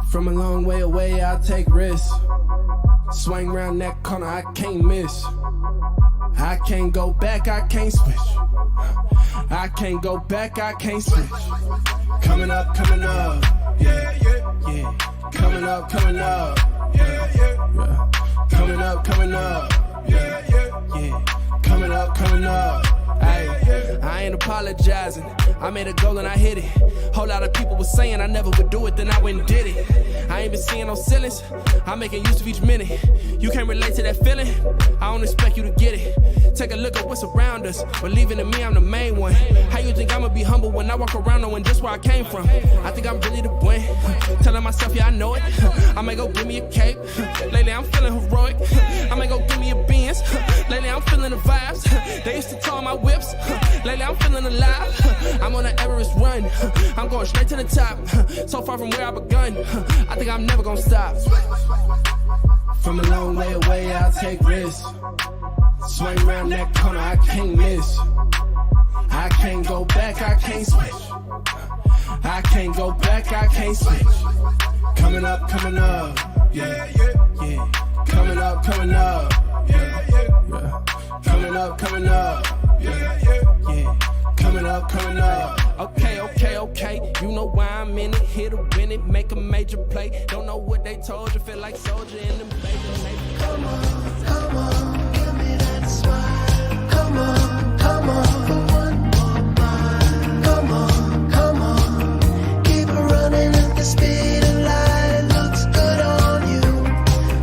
From a long way away, I'll take risks. Swing round that corner, I can't miss. I can't go back, I can't switch. I can't go back, I can't switch. Coming up, yeah, yeah, yeah. Coming up, yeah, yeah. Coming up, yeah, yeah, yeah. Coming up, ay. I ain't apologizing. I made a goal and I hit it. Whole lot of people was saying I never would do it, then I went and did it. I ain't been seeing no ceilings. I'm making use of each minute. You can't relate to that feeling. I don't expect you to get it. Take a look at what's around us. Believing in me, I'm the main one. How you think I'ma be humble when I walk around knowing just where I came from? I think I'm really the one. Telling myself, yeah, I know it. I may go give me a cape. Lately, I'm feeling heroic. I may go give me a Benz. Lately, I'm feeling the vibes. They used to tow my whips. Lately, I'm feeling alive. I'm on an Everest run. I'm going straight to the top. So far from where I begun. I think I'm never gonna stop. From a long way away, I'll take risks. Swing around that corner, I can't miss. I can't go back, I can't switch. I can't go back, I can't switch. Coming up, yeah, yeah, yeah. Coming up, yeah, yeah, yeah. Coming up, yeah, yeah, yeah. Coming up. Okay. You know why I'm in it. Here to win it, make a major play. Don't know what they told you, feel like soldier in them baby. Come on, give me that smile. Come on, for one more mile. Come on, keep running at the speed of light. Looks good on you.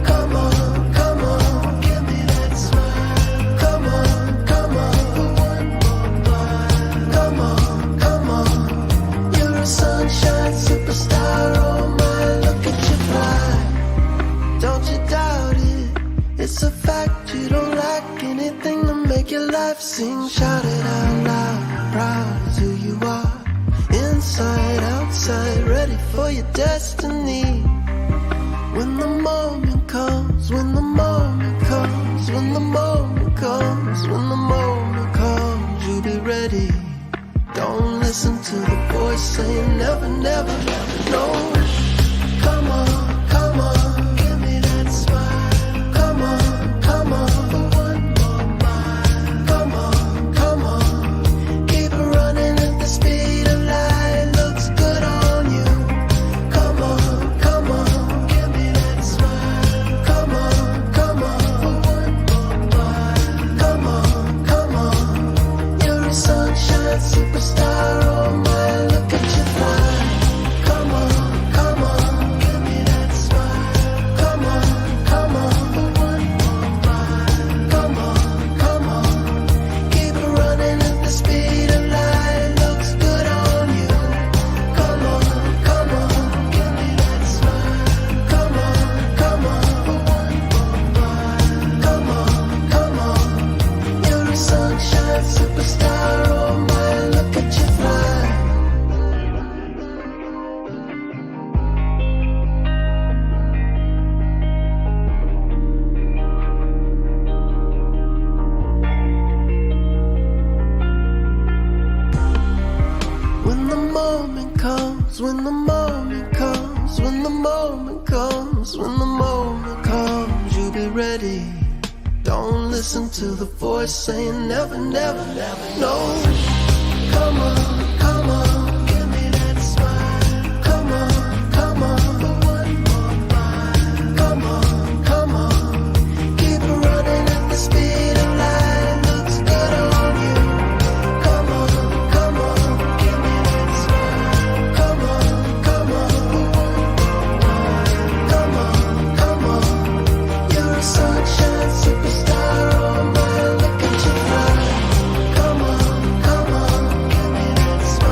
Come on, give me that smile. Come on, for one more mile. Come on, you're a sunshine superstar. Oh my, look at you fly. Don't you doubt it. It's a fact you don't lack anything to make your life sing. Shout it out loud, proud of who you are. Inside, outside, ready for your destiny. When the moment comes, when the moment comes, when the moment comes, when the moment comes, you'll be ready. Don't listen to the voice saying never, never, never, no. Come on, give me that smile. Come on, for one more mile. Come on, keep running at the speed of light. Looks good on you. Come on, give me that smile. Come on, for one more mile. Come on, you're a sunshine superstar. Oh my, look at you fly. Come on, give me that smile. Come on, for one more mile. Come on, keep running at the speed of light. Looks good on you. Come on, give me that smile. Come on, for one more mile. Come on, you're a sunshine superstar. Oh my, look at you fly. When the moment comes, when the moment comes, when the moment comes, when the moment comes, you'll be ready. Don't listen to the voice saying never, never, never, no. Come on, give me that smile. Come on, for one more mile. Come on, keep running at the speed of light. Looks good on you. Come on, give me that smile. Come on, for one more mile. Come on, you're a sunshine superstar. Oh my, look at you fly. Come on, give me that smile.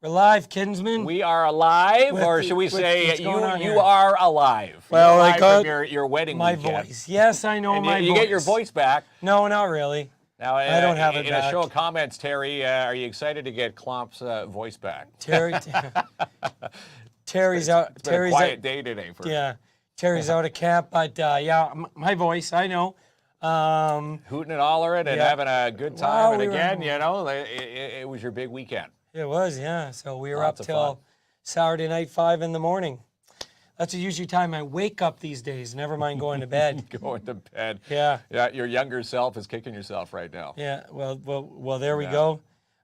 We're live, Kinsman. We are alive, With or the- should we with say what's going on you here? are alive? Well, You're I alive got from your wedding my weekend. voice. Yes, I know And my you voice. get your voice back. No, not really. Now, I don't have it in back. a show of comments, Terry, are you excited to get Klomp's voice back? Terry's out. It's been a Terry's quiet out. day today for Yeah, Terry's out of camp, but yeah, my voice. I know. hooting and hollering and Yeah. having a good time. Well, and we were- again, you know, it was your big weekend. It was, yeah. So we were Lots up of till fun. Saturday night, 5 in the morning. That's usually time I wake up these days. Never mind going to bed. Going to bed. Yeah. Yeah, your younger self is kicking yourself right now. Yeah. Well. There we go.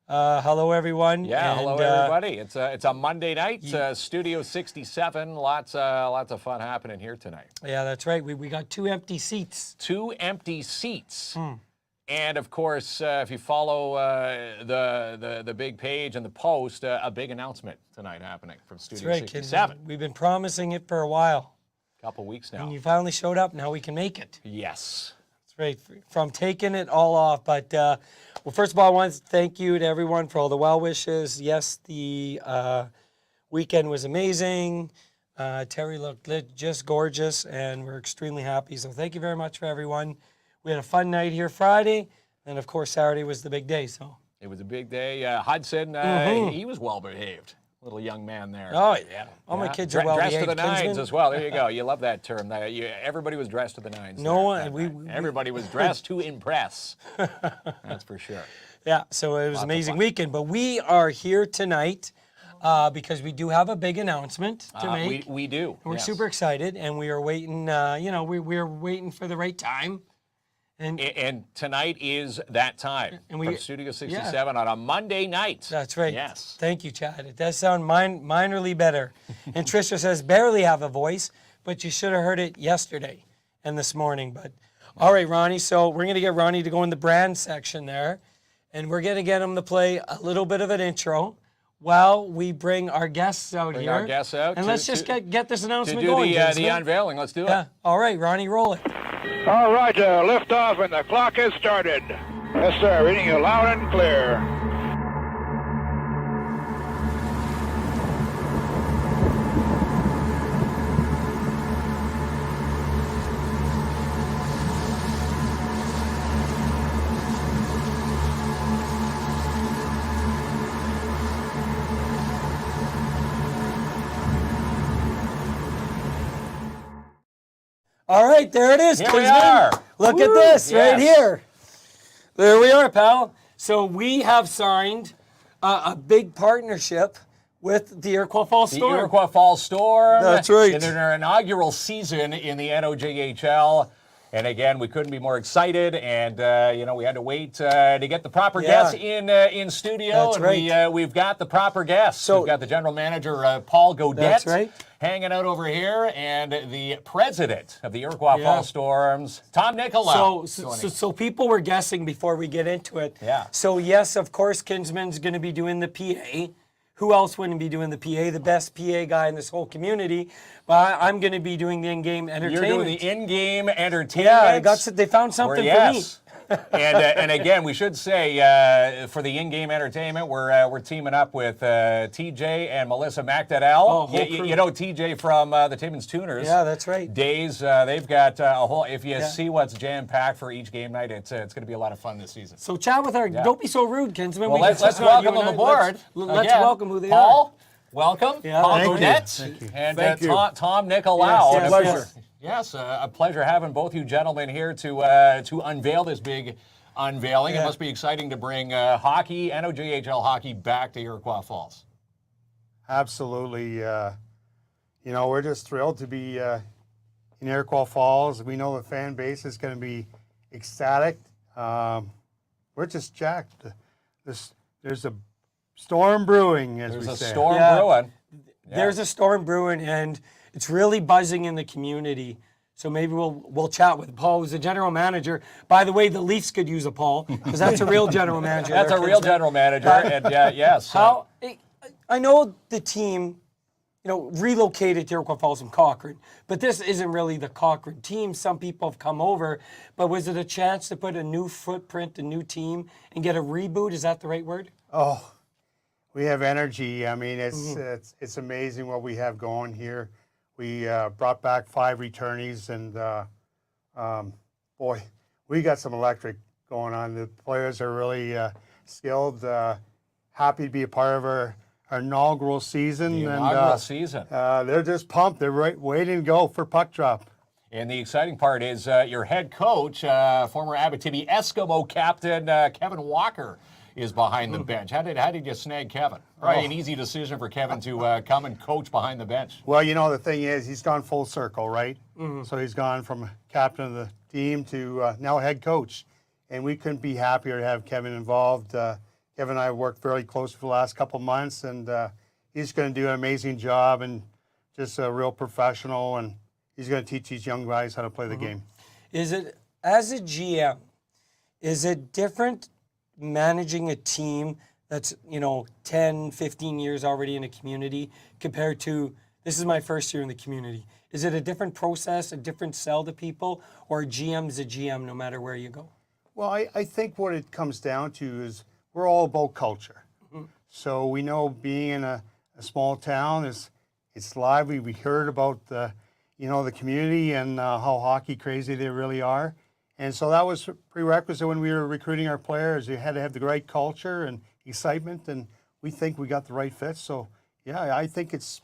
Hello, everyone. Yeah, And, hello everybody. It's a Monday night, Studio 67. Lots of fun happening here tonight. Yeah, that's right. We got 2 empty seats. 2 empty seats. And of course, if you follow the big page and the post, a big announcement tonight happening from Studio That's right, 67. We've been promising it for a while. Couple weeks now. And you finally showed up. Now we can make it. Yes. That's right. From taking it all off. But, well, first of all, I want to thank you to everyone for all the well wishes. Yes, the weekend was amazing. Terry looked just gorgeous, and we're extremely happy. So thank you very much for everyone. We had a fun night here Friday, and of course Saturday was the big day. So It was a big day. Hudson, he was well behaved. Little young man there. oh yeah, all my kids are well dressed to behaved. the nines Kinsman. as well. There you go. You love that term. Everybody was dressed to the nines. No there one- that we- night. Everybody was dressed to impress. That's for sure. Yeah, so it was an amazing weekend. But we are here tonight because we do have a big announcement to make. We do. We're yes. super excited, and we are waiting. We're waiting for the right time. And tonight is that time from Studio 67 on a Monday night. That's right. Yes. Thank you, Chad. It does sound minorly better. And Trisha says, barely have a voice, but you should have heard it yesterday and this morning. But all right, Ronnie. So we're going to get Ronnie to go in the brand section there, and we're going to get him to play a little bit of an intro while we bring our guests out here. Our guests out. And let's just get this To announcement do going. the Kinsman. unveiling. Let's do it. Yeah. All right, Ronnie, roll it. All right, lift off and the clock has started. Yes, sir, reading you loud and clear. All right, there it is, Here we Kinsman. are. Look at Woo, this right yes. here. There we are, pal. So we have signed a big partnership with the Iroquois Falls The Storm. Iroquois Falls Storm. That's right. In their inaugural season in the NOJHL. And again, we couldn't be more excited, and we had to wait to get the proper Yeah. guests in studio. That's and right. we've got the proper guests. So- We've got the general manager Paul Godet. That's right. Hanging out over here, and the president of the Iroquois Yeah. Falls Storms, Tom Nicolau. So people were guessing before we get into it. Yeah. So yes, of course, Kinsman's going to be doing the PA. Who else wouldn't be doing the PA? The best PA guy in this whole community. But I'm going to be doing the in-game You're entertainment. doing the in-game entertainment. Yeah, they found something for me. and again, we should say for the in-game entertainment, we're teaming up with TJ and Melissa McDadell. Oh, whole crew. You know TJ from the Timmins Tuners. Yeah, that's right. Days. They've got a whole. If you see what's jam-packed for each game night, it's going to be a lot of fun this season. So chat with our. Don't be so rude, Kinsman. Well, We let's just got you welcome and them I. aboard. Let's Again, welcome who they Paul, welcome. Yeah, Paul thank you. Godet and Thank you. Tom Nicolau. Yes, And of yes, course- Yes, a pleasure having both you gentlemen here to unveil this big unveiling. Yeah. It must be exciting to bring hockey, NOJHL hockey, back to Iroquois Falls. Absolutely. We're just thrilled to be in Iroquois Falls. We know the fan base is going to be ecstatic. We're just jacked. There's a storm brewing, as There's we a say. storm Yeah. brewing. There's a storm brewing, and it's really buzzing in the community. So maybe we'll chat with Paul, who's the general manager. By the way, the Leafs could use a Paul because that's a real general manager. That's there, a real Kinsman. general manager, and yes. How I know the team, relocated to Iroquois Falls from Cochrane, but this isn't really the Cochrane team. Some people have come over, but was it a chance to put a new footprint, a new team, and get a reboot? Is that the right word? Oh, We have energy. I mean, it's amazing what we have going here. We brought back 5 returnees, and boy, we got some electric going on. The players are really skilled. Happy to be a part of our inaugural season. The inaugural season. They're just pumped. They're waiting to go for puck drop. And the exciting part is your head coach, former Abitibi Eskimo captain Kevin Walker, is behind the bench. How did you snag Kevin? Probably an easy decision for Kevin to come and coach behind the bench. Well, you know, the thing is, he's gone full circle, right? So he's gone from captain of the team to now head coach. And we couldn't be happier to have Kevin involved. Kevin and I have worked very close for the last couple of months, and he's going to do an amazing job and just a real professional, and he's going to teach these young guys how to play the game. Is it, as a GM, is it different managing a team that's, 10, 15 years already in a community compared to, this is my first year in the community? Is it a different process, a different sell to people, or a GM's a GM no matter where you go? Well, I think what it comes down to is we're all about culture. So we know being in a small town it's lively. We heard about the community and how hockey crazy they really are. And so that was prerequisite when we were recruiting our players. You had to have the right culture and excitement, and we think we got the right fit. So, yeah, I think it's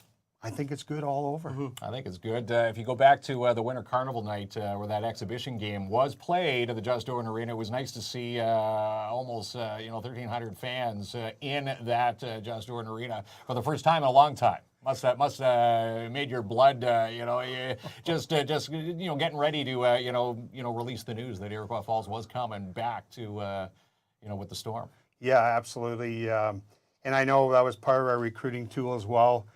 good all over. I think it's good. If you go back to the Winter Carnival night where that exhibition game was played at the Just Jordan Arena, it was nice to see almost 1,300 fans in that Just Jordan Arena for the first time in a long time. Must have made your blood, just getting ready to release the news that Iroquois Falls was coming back to with the Storm. Yeah, absolutely. And I know that was part of our recruiting tool as well.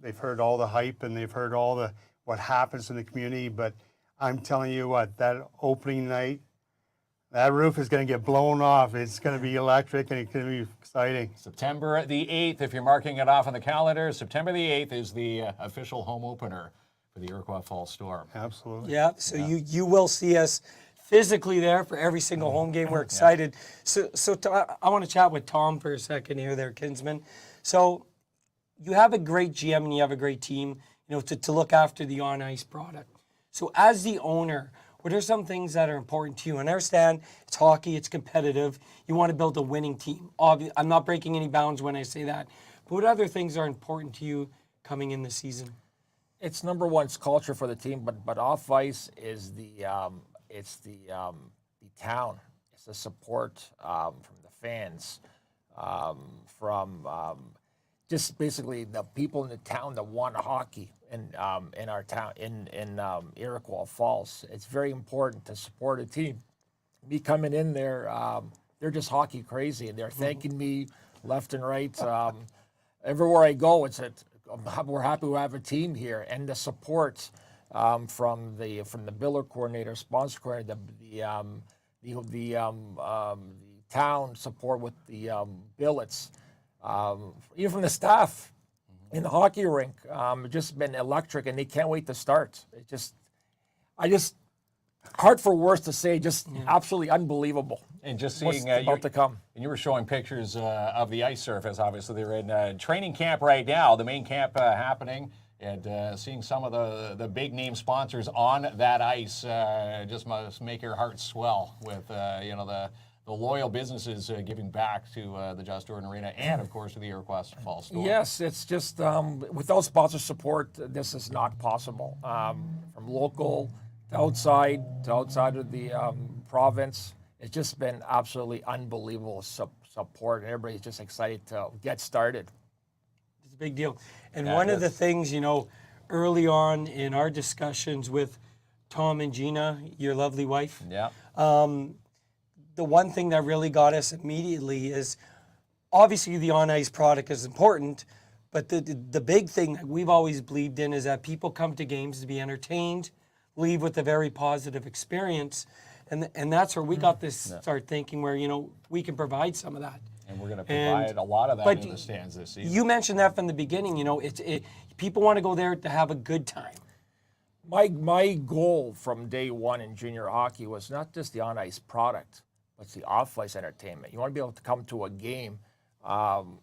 They've heard all the hype and they've heard all what happens in the community. But I'm telling you what, that opening night, that roof is going to get blown off. It's going to be electric and it's going to be exciting. September the 8th, if you're marking it off on the calendar, September the 8th is the official home opener for the Iroquois Falls Storm. Absolutely. Yeah, so you will see us physically there for every single home game. We're excited. So I want to chat with Tom for a second here there, Kinsman. So you have a great GM and you have a great team, to look after the on-ice product. So as the owner, what are some things that are important to you? And I understand it's hockey, it's competitive. You want to build a winning team. I'm not breaking any bounds when I say that. But what other things are important to you coming in the season? It's number one, it's culture for the team, but off ice is the town. It's the support from the fans, from just basically the people in the town that want hockey in our town, in Iroquois Falls. It's very important to support a team. Me coming in there, they're just hockey crazy, and they're thanking me left and right. Everywhere I go, we're happy to have a team here, and the support from the biller coordinator, sponsor coordinator, the town support with the billets, even from the staff in the hockey rink. It's just been electric, and they can't wait to start. Hard for words to say, just absolutely unbelievable. And just What's seeing about to come. And you were showing pictures of the ice surface. Obviously, they're in training camp right now, the main camp happening, and seeing some of the big name sponsors on that ice just must make your heart swell with the loyal businesses giving back to the Just Jordan Arena and, of course, to the Iroquois Falls Storm. Yes, it's just without sponsor support, this is not possible. From local to outside of the province, it's just been absolutely unbelievable support, and everybody's just excited to get started. It's a big deal. And one of the things, early on in our discussions with Tom and Gina, your lovely wife, the one thing that really got us immediately is obviously the on-ice product is important, but the big thing that we've always believed in is that people come to games to be entertained, leave with a very positive experience, and that's where we got this start thinking where, we can provide some of that. And we're going to provide a lot of that in the stands this season. You mentioned that from the beginning, people want to go there to have a good time. My goal from day one in junior hockey was not just the on-ice product, but it's the off-ice entertainment. You want to be able to come to a game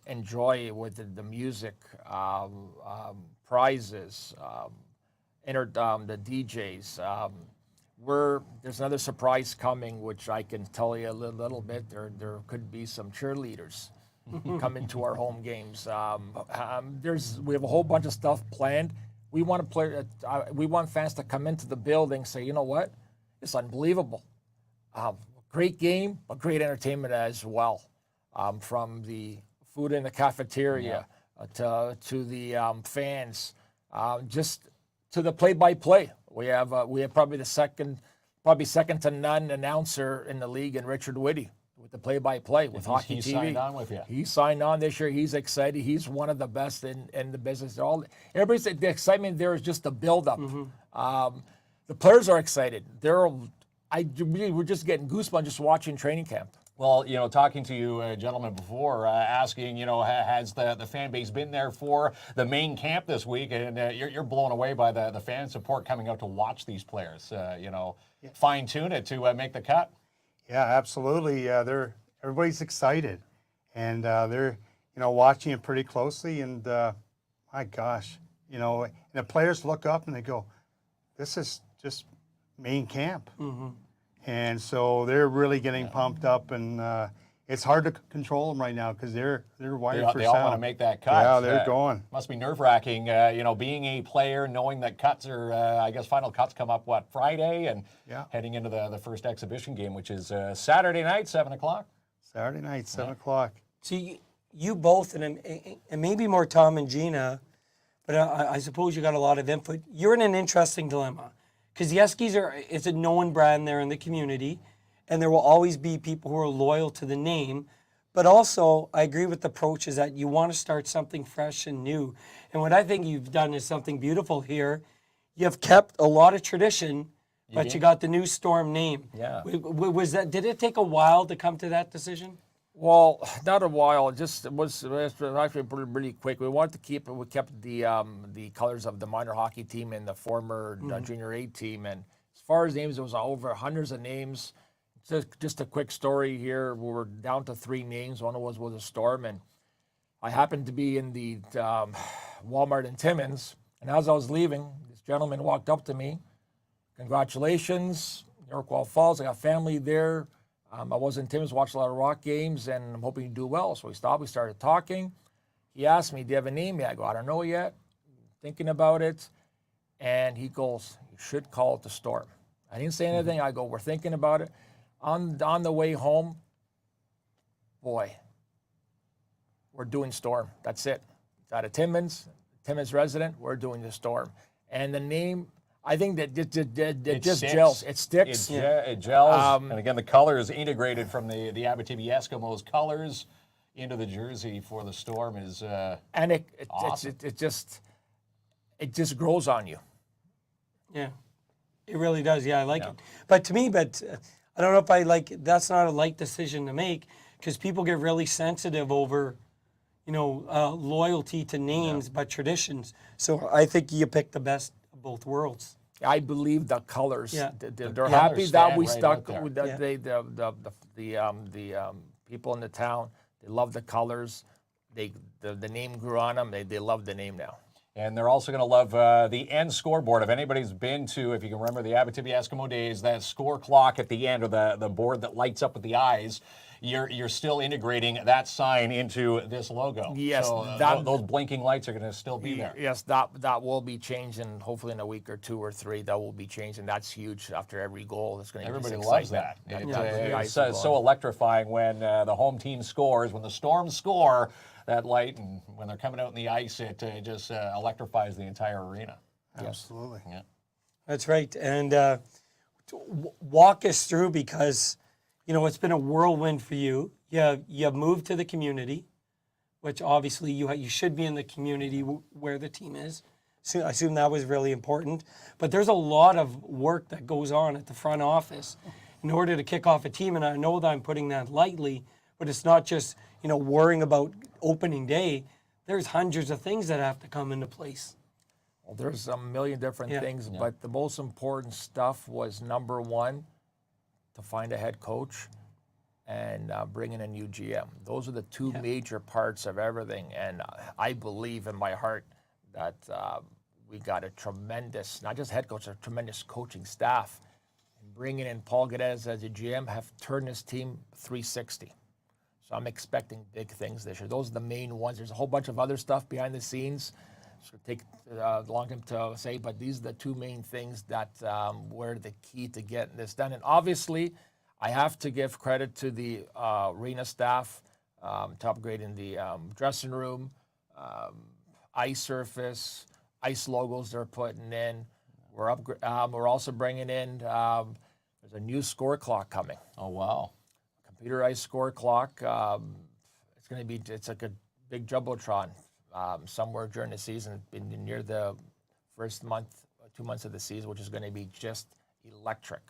enjoy with the music, prizes, the DJs. There's another surprise coming, which I can tell you a little bit. There could be some cheerleaders coming to our home games. We have a whole bunch of stuff planned. We want we want fans to come into the building and say, you know what, it's unbelievable. Great game, but great entertainment as well. From the food in the cafeteria to the fans, just to the play-by-play. We have probably second to none announcer in the league, in Richard Whitty, with the play-by-play with Hockey TV. He signed on with you. He signed on this year. He's excited. He's one of the best in the business. Everybody's the excitement there is just the build-up. The players are excited. We're just getting goosebumps just watching training camp. Well, talking to you gentlemen before, asking, has the fan base been there for the main camp this week? And you're blown away by the fan support coming out to watch these players, fine-tune it to make the cut. Yeah, absolutely. Everybody's excited, and they're watching it pretty closely. And my gosh, and the players look up and they go, "This is just main camp." And so they're really getting pumped up, and it's hard to control them right now because they're wired for They sound. all want to make that cut. Yeah, they're going. Must be nerve-wracking, being a player, knowing that cuts are, final cuts come up, Friday, and heading into the first exhibition game, which is Saturday night, 7 o'clock. Saturday night, 7 o'clock. See, you both, and maybe more Tom and Gina, but I suppose you got a lot of input. You're in an interesting dilemma. Because the Eskies it's a known brand there in the community, and there will always be people who are loyal to the name. But also, I agree with the approach is that you want to start something fresh and new. And what I think you've done is something beautiful here. You have kept a lot of tradition, but you got the new Storm name. Yeah. Did it take a while to come to that decision? Well, not a while. It was actually really quick. We kept the colors of the minor hockey team and the former junior A team. And as far as names, it was over hundreds of names. Just a quick story here. We were down to 3 names. One was a Storm, and I happened to be in the Walmart in Timmins. And as I was leaving, this gentleman walked up to me. Congratulations, Iroquois Falls. I got family there. I was in Timmins, watched a lot of Rock games, and I'm hoping you do well. So we stopped, we started talking. He asked me, "Do you have a name yet?" I go, "I don't know yet. Thinking about it." And he goes, "You should call it the Storm." I didn't say anything. I go, "We're thinking about it." On the way home, boy, we're doing Storm. That's it. It's out of Timmins resident, we're doing the Storm. And the name, I think that it just gels. It sticks. It gels. And again, the colors integrated from the Abitibi Eskimos colors into the jersey for the Storm is and awesome. it just grows on you. Yeah, it really does. Yeah, I like it. But to me, I don't know if I like. That's not a light decision to make because people get really sensitive over, loyalty to names, but traditions. So I think you picked the best of both worlds. I believe the colors. Yeah. They're happy that we right stuck out with there. the people in the town. They love the colors. The name grew on them. They love the name now. And they're also going to love the end scoreboard. If anybody's been to, if you can remember the Abitibi Eskimo days, that score clock at the end, or the board that lights up with the eyes, you're still integrating that sign into this logo. Yes, so, those blinking lights are going to still be there. Yes, that will be changing. Hopefully in a week or 2 or 3, that will be changed, and that's huge. After every goal, it's going to Everybody be loves that. It's so electrifying when the home team scores, when the Storm score. That light, and when they're coming out in the ice, it just electrifies the entire arena. Absolutely. Yeah. That's right. And walk us through, because, it's been a whirlwind for you. You have moved to the community, which obviously you should be in the community where the team is. So I assume that was really important. But there's a lot of work that goes on at the front office in order to kick off a team. And I know that I'm putting that lightly, but it's not just, worrying about opening day. There's hundreds of things that have to come into place. Well, there's a million different things, Yeah. but the most important stuff was, number one, to find a head coach, and bringing a new GM. Those are the two major parts of everything. And I believe in my heart that we got a tremendous, not just head coach, a tremendous coaching staff. And bringing in Paul Guedes as a GM have turned this team 360. So I'm expecting big things this year. Those are the main ones. There's a whole bunch of other stuff behind the scenes. It's going to take a long time to say, but these are the two main things that were the key to getting this done. And obviously, I have to give credit to the arena staff, to upgrading the dressing room, ice surface, ice logos they're putting in. We're also bringing in, there's a new score clock coming. Oh, wow. Computerized score clock. It's going to be, it's like a big jumbotron somewhere during the season, near the first month, 2 months of the season, which is going to be just electric.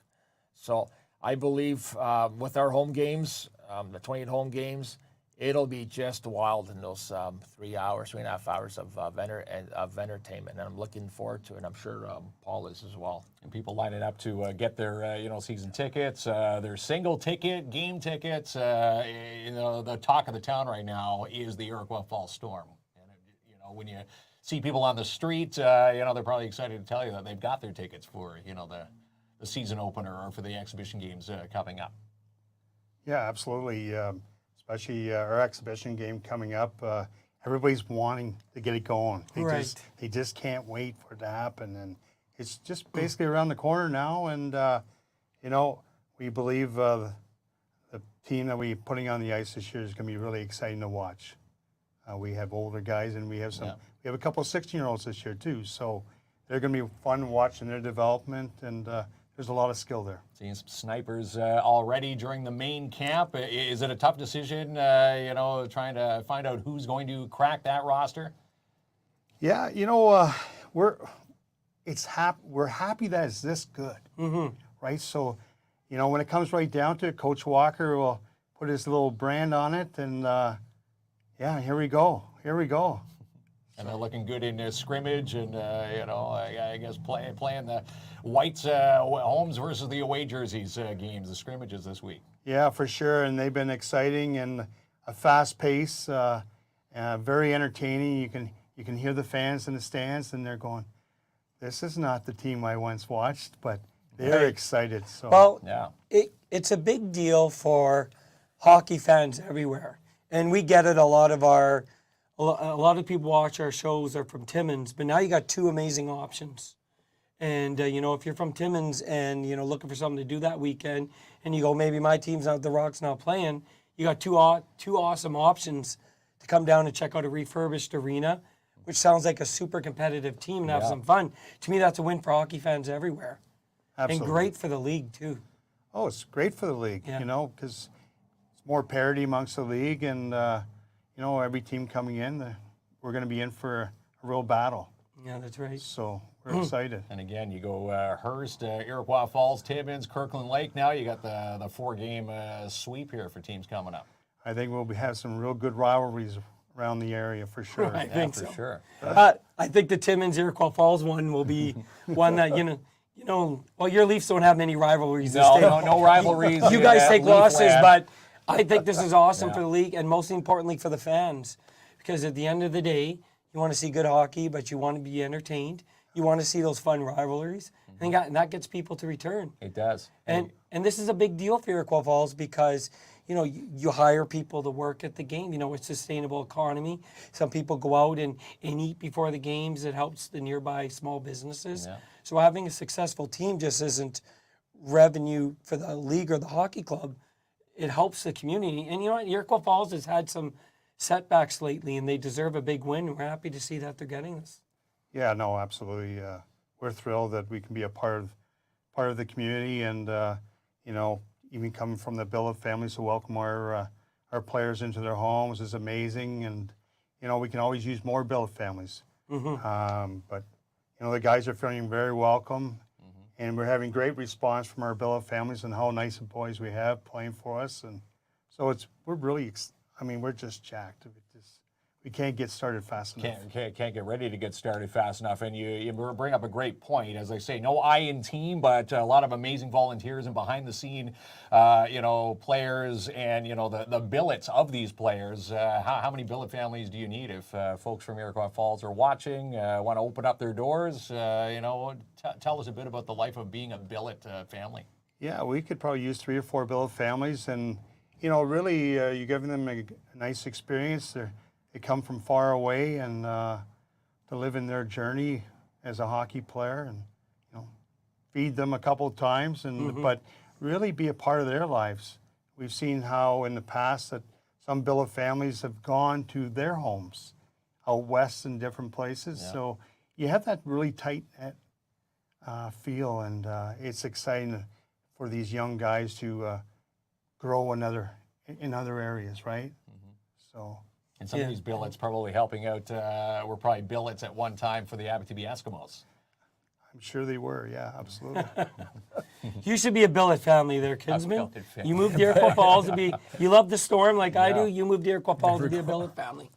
So I believe with our home games, the 28 home games, it'll be just wild in those 3 hours, 3.5 hours of entertainment. And I'm looking forward to it. And I'm sure Paul is as well. And people lining up to get their season tickets, their single ticket, game tickets. The talk of the town right now is the Iroquois Falls Storm. And when you see people on the street, they're probably excited to tell you that they've got their tickets for the season opener or for the exhibition games coming up. Yeah, absolutely. Especially our exhibition game coming up. Everybody's wanting to get it going. They just can't wait for it to happen. And it's just basically around the corner now. And, we believe the team that we're putting on the ice this year is going to be really exciting to watch. We have older guys, and we have we have a couple of 16-year-olds this year too. So they're going to be fun watching their development, and there's a lot of skill there. Seeing some snipers already during the main camp. Is it a tough decision, trying to find out who's going to crack that roster? Yeah, we're happy that it's this good, right? So, when it comes right down to it, Coach Walker will put his little brand on it, and here we go. And they're looking good in scrimmage, and I guess playing the Whites homes versus the away jerseys games, the scrimmages this week. Yeah, for sure, and they've been exciting and a fast pace, very entertaining. You can hear the fans in the stands, and they're going, "This is not the team I once watched," but they're excited. So well, it's a big deal for hockey fans everywhere, and we get it. A lot of people watch our shows are from Timmins, but now you got two amazing options. And, if you're from Timmins and, looking for something to do that weekend, and you go, maybe my team's out, the Rock's not playing, you got two awesome options to come down and check out a refurbished arena, which sounds like a super competitive team and have some fun. To me, that's a win for hockey fans everywhere. Absolutely. And great for the league, too. Oh, it's great for the league, because it's more parity amongst the league, and, every team coming in, we're going to be in for a real battle. Yeah, that's right. So we're excited. And again, you go Hearst, Iroquois Falls, Timmins, Kirkland Lake. Now you got the 4-game sweep here for teams coming up. I think we'll have some real good rivalries around the area for sure. I think for so. Sure. I think the Timmins Iroquois Falls one will be one that well, your Leafs don't have many rivalries. No rivalries. You guys take losses, land. but I think this is awesome for the league, and most importantly for the fans, because at the end of the day, you want to see good hockey, but you want to be entertained. You want to see those fun rivalries, and that gets people to return. It does. And this is a big deal for Iroquois Falls because, you hire people to work at the game. It's a sustainable economy. Some people go out and eat before the games. It helps the nearby small businesses. Yeah. So having a successful team just isn't revenue for the league or the hockey club. It helps the community. And Iroquois Falls has had some setbacks lately, and they deserve a big win. We're happy to see that they're getting this. Yeah, no, absolutely. We're thrilled that we can be a part of the community, and even coming from the billet families who welcome our players into their homes is amazing. And we can always use more billet families. But the guys are feeling very welcome, and we're having great response from our billet families and how nice of boys we have playing for us. And so we're really. We're just jacked. we can't get started fast enough. Can't get ready to get started fast enough. And you bring up a great point. As I say, no I in team, but a lot of amazing volunteers and behind the scene, players and, the billets of these players. How many billet families do you need if folks from Iroquois Falls are watching, want to open up their doors? Tell us a bit about the life of being a billet family. Yeah, we could probably use 3 or 4 billet families, and really, you're giving them a nice experience. They come from far away, and to live in their journey as a hockey player, and feed them a couple of times, and but really be a part of their lives. We've seen how in the past that some billet families have gone to their homes out west in different places. Yeah. So you have that really tight feel, and it's exciting for these young guys to grow in other areas, right? So. And some of these billets probably helping out, were probably billets at one time for the Abitibi Eskimos. I'm sure they were, yeah, absolutely. You should be a billet family there, Kinsman. You moved to Iroquois Falls to be, you love the Storm like I do, you moved to Iroquois Falls to be a billet family.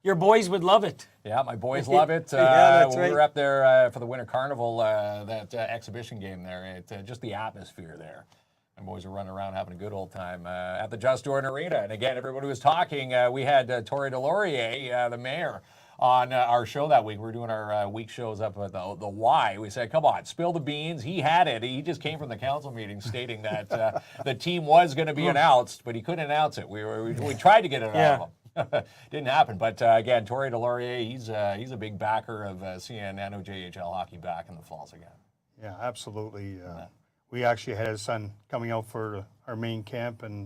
Your boys would love it. Yeah, my boys love it. Yeah, that's when right. we were up there for the Winter Carnival, that exhibition game there, just the atmosphere there. My boys are running around having a good old time at the Just Jordan Arena. And again, everybody was talking. We had Tori Delorier, the mayor, on our show that week. We were doing our week shows up at the Y. We said, come on, spill the beans. He had it. He just came from the council meeting stating that the team was going to be announced, but he couldn't announce it. We tried to get it out of him. Didn't happen. But again, Tori Delorier, he's a big backer of seeing NOJHL hockey back in the Falls again. Yeah, absolutely. We actually had his son coming out for our main camp and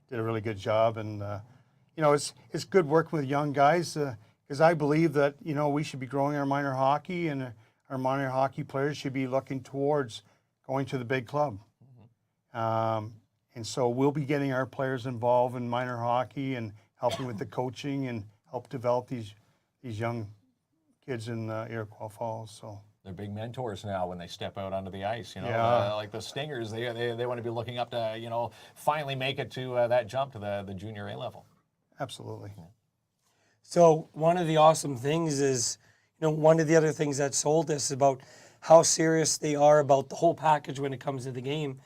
did a really good job. And, it's good working with young guys because I believe that, we should be growing our minor hockey, and our minor hockey players should be looking towards going to the big club. And so we'll be getting our players involved in minor hockey and helping with the coaching and help develop these young kids in Iroquois Falls. So. They're big mentors now when they step out onto the ice. Yeah. Like the Stingers, they want to be looking up to, finally make it to that jump to the junior A level. Absolutely. So one of the awesome things is, one of the other things that sold us about how serious they are about the whole package when it comes to the game.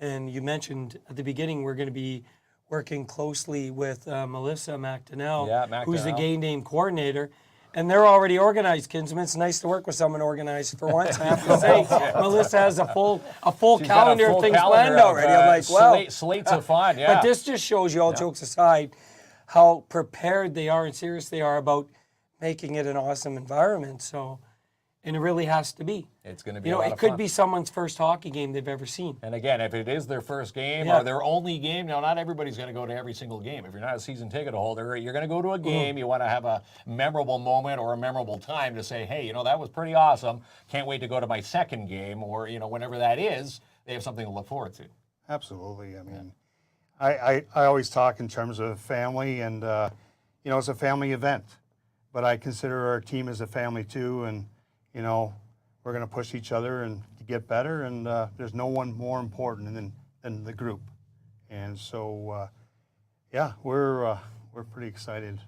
And you mentioned at the beginning we're going to be working closely with Melissa McDonnell, who's the game name coordinator. And they're already organized, Kinsman. It's nice to work with someone organized for once. I have to say, Melissa has a full calendar of things planned already. I'm like, wow. Slates of fun, yeah. But this just shows you, all jokes aside, how prepared they are and serious they are about making it an awesome environment. So, and it really has to be. It's going to be a lot of it could fun. be someone's first hockey game they've ever seen. And again, if it is their first game or their only game, now not everybody's going to go to every single game. If you're not a season ticket holder, you're going to go to a game. You want to have a memorable moment or a memorable time to say, hey, that was pretty awesome. Can't wait to go to my second game, or whenever that is, they have something to look forward to. Absolutely. I mean, I always talk in terms of family, and it's a family event, but I consider our team as a family too, and we're going to push each other and to get better, and there's no one more important than the group. And so, we're pretty excited.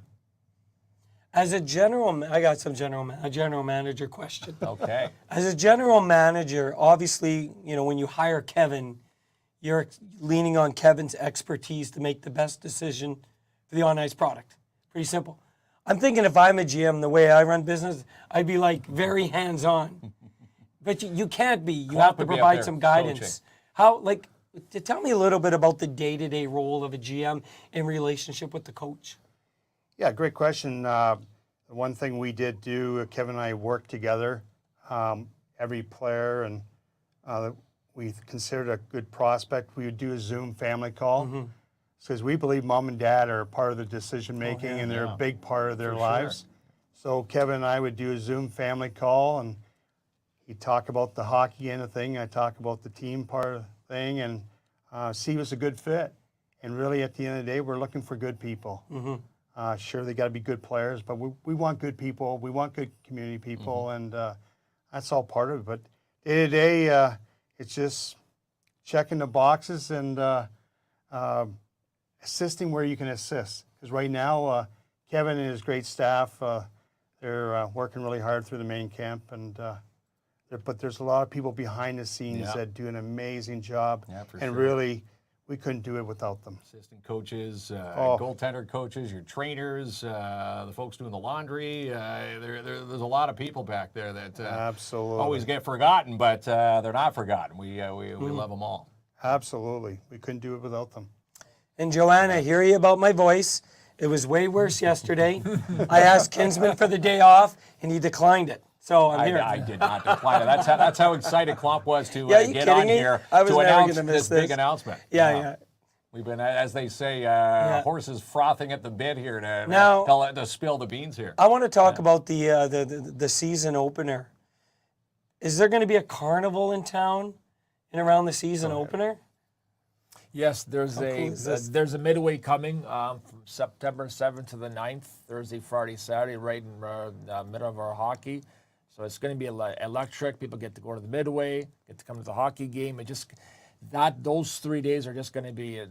As a general, I got a general manager question. Okay. As a general manager, obviously, when you hire Kevin, you're leaning on Kevin's expertise to make the best decision for the on-ice product. Pretty simple. I'm thinking if I'm a GM, the way I run business, I'd be like very hands-on. But you can't be. You have to provide some guidance. Coaching. Tell me a little bit about the day-to-day role of a GM in relationship with the coach. Yeah, great question. One thing we did do, Kevin and I worked together, every player, and we considered a good prospect. We would do a Zoom family call because we believe mom and dad are part of the decision-making and they're a big part of their lives. So Kevin and I would do a Zoom family call, and he'd talk about the hockey end of thing. I talk about the team part of the thing, and see who's a good fit. And really, at the end of the day, we're looking for good people. Sure, they got to be good players, but we want good people. We want good community people, and that's all part of it. But day to day, it's just checking the boxes and assisting where you can assist. Because right now, Kevin and his great staff, they're working really hard through the main camp, and but there's a lot of people behind the scenes Yeah. that do an amazing job, Yeah, for and sure. really, we couldn't do it without them. Assistant coaches, Oh. goaltender coaches, your trainers, the folks doing the laundry. There's a lot of people back there that Absolutely. always get forgotten, but they're not forgotten. We love them all. Absolutely. We couldn't do it without them. And Joanne, I hear you about my voice. It was way worse yesterday. I asked Kinsman for the day off, and he declined it. So I'm here. I did not decline it. That's how excited Klomp was to Yeah, you get kidding on me? here I was to never announce gonna this miss big this. announcement. Yeah. We've been, as they say, horses frothing at the bit here Now- to spill the beans here. I want to talk about the season opener. Is there going to be a carnival in town and around the season opener? Yes, there's How cool is this? there's a midway coming from September 7th to the 9th, Thursday, Friday, Saturday, right in the middle of our hockey. So it's going to be electric. People get to go to the midway, get to come to the hockey game. Those 3 days are just going to be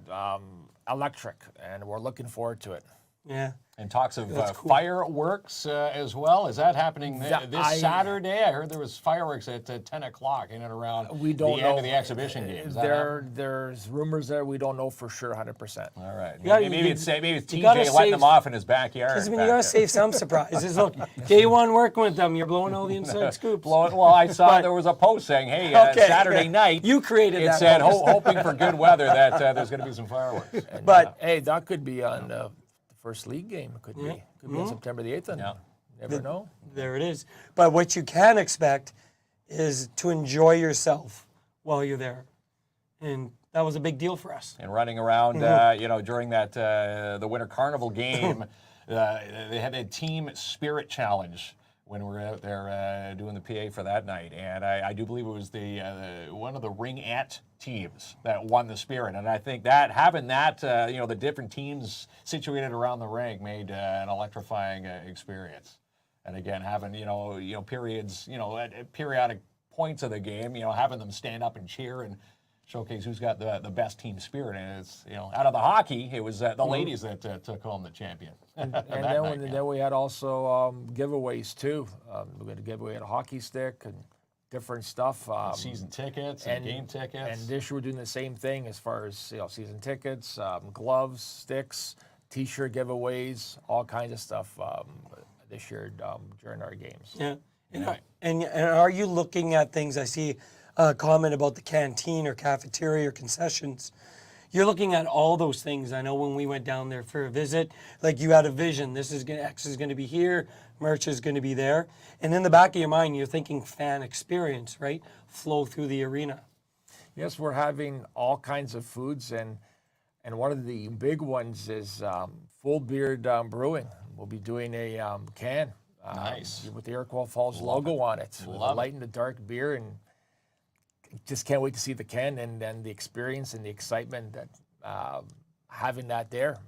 electric, and we're looking forward to it. Yeah. And talks of That's cool. fireworks as well. Is that happening That- this Saturday? I heard there was fireworks at 10 o'clock in and around We don't the know. end of the exhibition game. Is that happening? There's rumors there. We don't know for sure 100%. All right. Yeah, maybe it's TJ gotta letting save- them off in his backyard. Kinsman, back you got there. to save some surprises. Look, day one working with them, you're blowing all the inside scoops. Well, I saw But- there was a post saying, hey, Okay, Saturday yeah. night. You created It that said, post. hoping for good weather, that there's going to be some fireworks. And, But- hey, that could be on the first league game. It could be. Could be on September the 8th. And Yeah. never know. There it is. But what you can expect is to enjoy yourself while you're there. And that was a big deal for us. And running around, during that the Winter Carnival game, they had a team spirit challenge when we were out there doing the PA for that night, and I do believe it was the one of the ringette teams that won the spirit, and I think that having that the different teams situated around the rink made an electrifying experience. And again, having periods, at periodic points of the game, having them stand up and cheer and showcase who's got the best team spirit. And it's, out of the hockey, it was the ladies that took home the champion. And then we had also giveaways too. We had a giveaway at a hockey stick and different stuff. Season tickets and game tickets. And this year we're doing the same thing as far as season tickets, gloves, sticks, T-shirt giveaways, all kinds of stuff this year during our games. Yeah. And are you looking at things? I see a comment about the canteen or cafeteria or concessions. You're looking at all those things. I know when we went down there for a visit, like you had a vision. X is going to be here, merch is going to be there. And in the back of your mind, you're thinking fan experience, right? Flow through the arena. Yes, we're having all kinds of foods, and one of the big ones is Full Beard Brewing. We'll be doing a can. Nice. With the Iroquois Falls logo on it. With the Love it. light and the dark beer, and just can't wait to see the can and the experience and the excitement that having that there.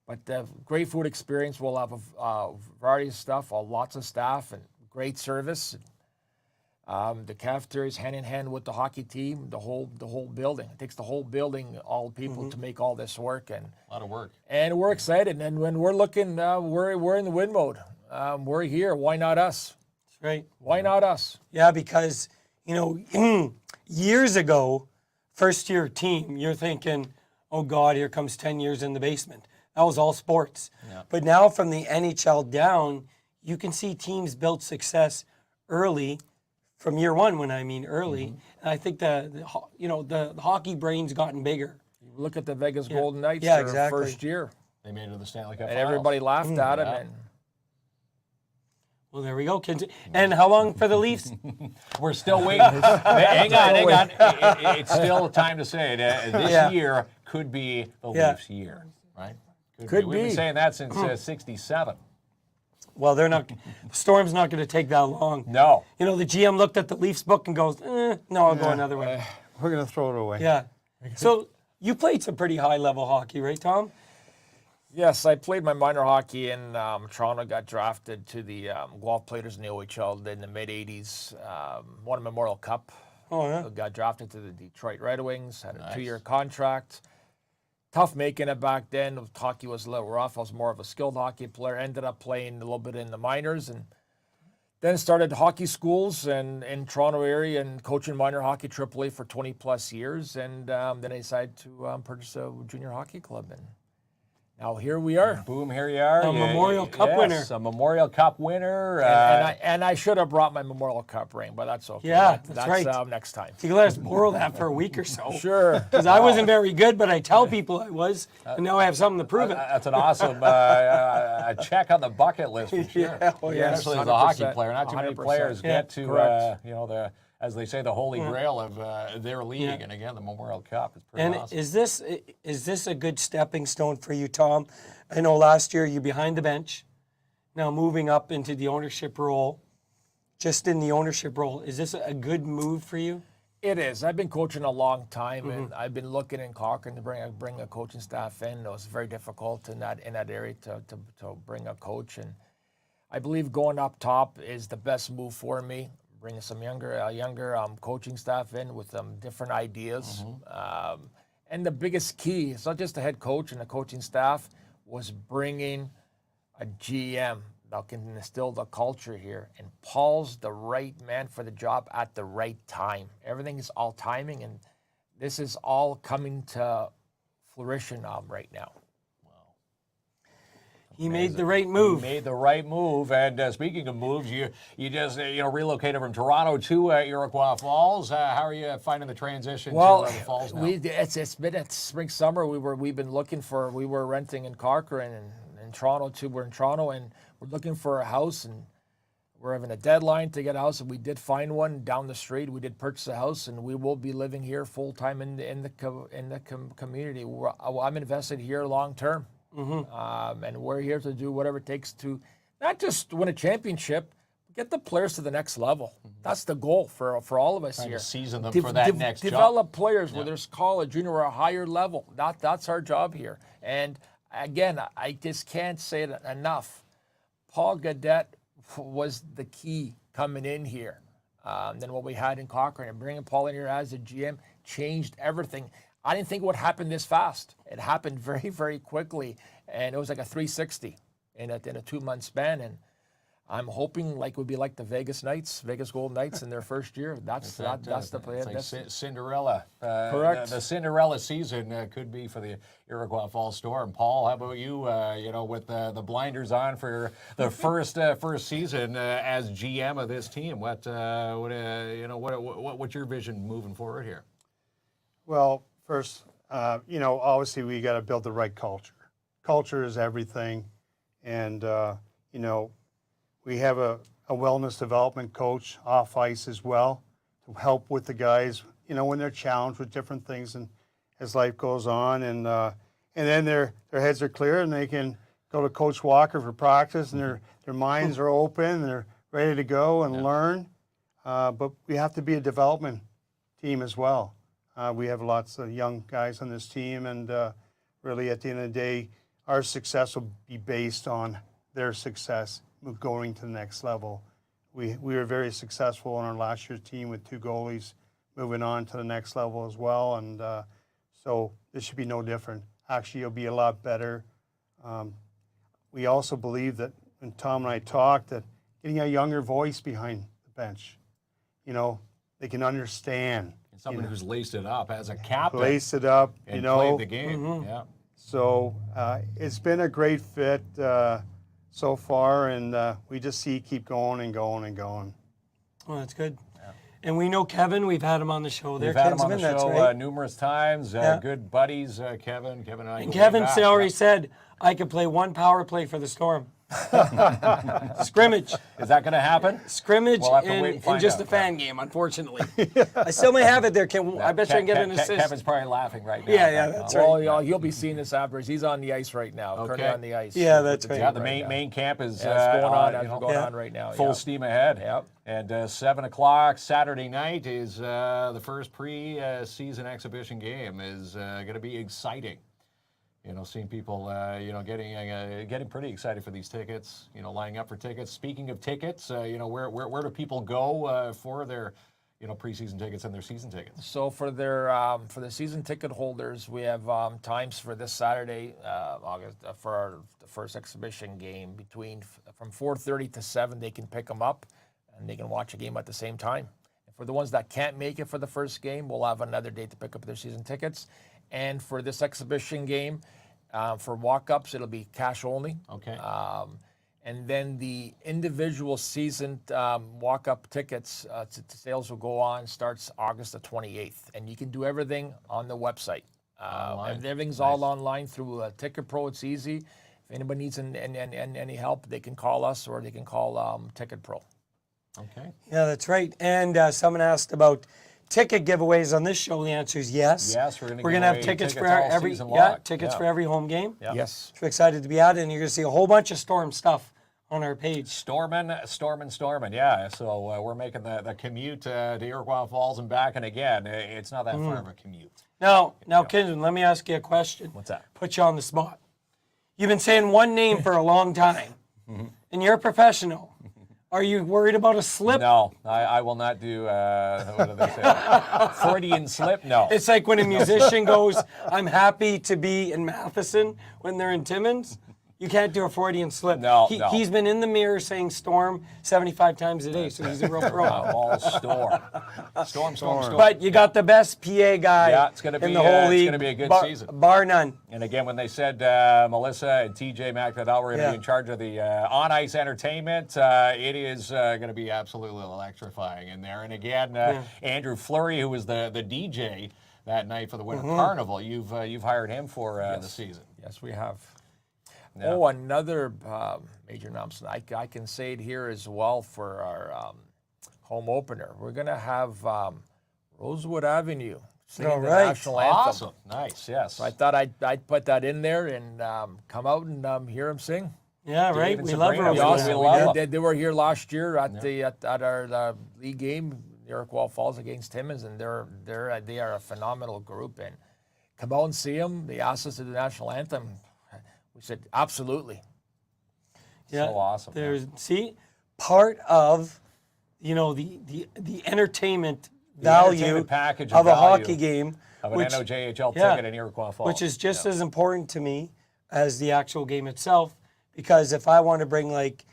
But the great food experience. We'll have a variety of stuff, lots of staff, and great service. The cafeteria is hand in hand with the hockey team. The whole building. It takes the whole building, all people to make all this work, and A lot of work. and we're excited. And when we're looking, we're in the win mode. We're here. Why not us? That's right. Why not us? Yeah, because, years ago, first year team, you're thinking, oh God, here comes 10 years in the basement. That was all sports. Yeah. But now from the NHL down, you can see teams build success early, from year one when I mean early. And I think the hockey brain's gotten bigger. Look at the Vegas Golden Knights. Yeah, their exactly. first year, They made it to the Stanley Cup and Finals. everybody laughed at them. And Well, there we go, kids. And how long for the Leafs? We're still waiting. hang on. It's still time to say it. This year could be the Leafs' year, right? Could We've been be. saying that since '67. Well, the Storm's not going to take that long. No. The GM looked at the Leafs book and goes, no, I'll go another way. We're going to throw it away. Yeah. So you played some pretty high-level hockey, right, Tom? yes, I played my minor hockey in Toronto. Got drafted to the Guelph Platers in the OHL in the mid '80s. Won a Memorial Cup. Oh, yeah. Got drafted to the Detroit Red Wings. Had a 2-year contract. tough making it back then. Hockey was a little rough. I was more of a skilled hockey player. Ended up playing a little bit in the minors and then started hockey schools and in Toronto area and coaching minor hockey AAA for 20 plus years. And then I decided to purchase a junior hockey club. And now here we are. Boom, here you are. A Memorial Cup winner. A Memorial Cup winner. And I should have brought my Memorial Cup ring, but that's okay. Yeah, that's right. Next time. You can let us borrow that for a week or so. Sure. Because I wasn't very good, but I tell people I was, and now I have something to prove it. That's an awesome a check on the bucket list for sure. Yeah, oh, yeah. Especially as a hockey 100%, player. Not too many 100%. players Yeah, get to, correct. as they say, the holy grail of their league. Yeah. And again, the Memorial Cup is pretty And awesome. is this a good stepping stone for you, Tom? I know last year you behind the bench, now moving up into the ownership role. Just in the ownership role, is this a good move for you? It is. I've been coaching a long time, and I've been looking in Cochrane to bring a coaching staff in. It was very difficult in that area to bring a coach, and I believe going up top is the best move for me. Bringing some younger coaching staff in with different ideas, and the biggest key, it's not just the head coach and the coaching staff, was bringing a GM that can instill the culture here. And Paul's the right man for the job at the right time. Everything is all timing, and this is all coming to fruition right now. He made the right move. He made the right move. And speaking of moves, you just relocated from Toronto to Iroquois Falls. How are you finding the transition to the Falls now? It's been at spring summer. We were renting in Cochrane and in Toronto too. We're in Toronto and we're looking for a house, and we're having a deadline to get a house, and we did find one down the street. We did purchase a house, and we will be living here full time in the community. I'm invested here long term. And we're here to do whatever it takes to not just win a championship, but get the players to the next level. That's the goal for all of us Trying here. to season them for that next jump. Develop players, whether it's college, junior, or a higher level. That's our job here. And again, I just can't say it enough. Paul Gaudette was the key coming in here. Then what we had in Cochrane, and bringing Paul in here as a GM changed everything. I didn't think it would happen this fast. It happened very, very quickly, and it was like a 360 in a 2-month span. And I'm hoping it would be like the Vegas Golden Knights in their first year. That's the play. It's like Cinderella. Correct. The Cinderella season could be for the Iroquois Falls Storm. Paul, how about you? With the blinders on for the first season as GM of this team. What's your vision moving forward here? Well, first, obviously we got to build the right culture. Culture is everything. And, we have a wellness development coach off ice as well to help with the guys, when they're challenged with different things and as life goes on. And then their heads are clear and they can go to Coach Walker for practice and their minds are open and they're ready to go and learn. But we have to be a development team as well. We have lots of young guys on this team, and really at the end of the day, our success will be based on their success going to the next level. We were very successful on our last year's team with 2 goalies moving on to the next level as well, and so this should be no different. Actually, it'll be a lot better. We also believe that when Tom and I talked, that getting a younger voice behind the bench, they can understand. Someone who's laced it up as a captain. Laced it up, and played the game. Yeah. So it's been a great fit so far, and we just keep going and going and going. Well, that's good. Yeah. And we know Kevin. We've had him on the show. We've had him on the show numerous times. Good buddies, Kevin. Kevin and I. And Kevin already said, I could play 1 power play for the Storm. Scrimmage. Is that going to happen? Scrimmage We'll in just a fan game, unfortunately. I still may have it there. I bet you I can get an assist. Kevin's probably laughing right now. Yeah, that's right. Well, you'll be seeing this afterwards. He's on the ice right now. Currently on the ice. Yeah, that's right. Yeah, the main camp is going on right now. Full steam ahead. Yep. And 7 o'clock Saturday night is the first pre-season exhibition game. Is going to be exciting. Seeing people, getting pretty excited for these tickets, lining up for tickets. Speaking of tickets, where do people go for their, preseason tickets and their season tickets? So for the season ticket holders, we have times for this Saturday, August, for the first exhibition game from 4:30 to 7. They can pick them up, and they can watch a game at the same time. And for the ones that can't make it for the first game, we'll have another date to pick up their season tickets. And for this exhibition game, for walk-ups, it'll be cash only. Okay. And then the individual season walk-up tickets to sales will go on, starts August the 28th. And you can do everything on the website. And everything's all online through Ticket Pro. It's easy. If anybody needs any help, they can call us or they can call Ticket Pro. Okay. Yeah, that's right. And someone asked about ticket giveaways on this show. The answer is yes. Yes, we're going to give have away tickets for all every season long. tickets for every home game. Yeah. Yes. So excited to be at it, and you're going to see a whole bunch of Storm stuff on our page. Stormin'. Yeah, so we're making the commute to Iroquois Falls and back, and again, it's not that far of a commute. Now, Kinsman, let me ask you a question. What's that? Put you on the spot. You've been saying one name for a long time, and you're a professional. Are you worried about a slip? No, I will not do, what do they say? Freudian slip? No. It's like when a musician goes, I'm happy to be in Matheson when they're in Timmins. You can't do a Freudian slip. No. He's been in the mirror saying Storm 75 times a day, so he's a real pro. All Storm. Storm. But you got the best PA guy it's gonna be, in the whole league. It's going to be a good season. Bar none. And again, when they said Melissa and TJ McNadal were going to be in charge of the on-ice entertainment, it is going to be absolutely electrifying in there. And again, Andrew Fleury, who was the DJ that night for the Winter Carnival, you've hired him for the season. Yes, we have. Yeah. Oh, another major announcement. I can say it here as well for our home opener. We're going to have Rosewood Avenue singing the national anthem. Awesome. Nice, yes. So I thought I'd put that in there and come out and hear them sing. Yeah, right. and We love Sabrina, Rosewood. we love them. They were here last year at our league game, Iroquois Falls against Timmins, and they are a phenomenal group. And come out and see them. They asked us to do the national anthem. We said absolutely. Yeah, So awesome. There's part of the entertainment value entertainment package of a value hockey game, of an which, NOJHL ticket in Iroquois Falls. which is just as important to me as the actual game itself. Because if I want to bring like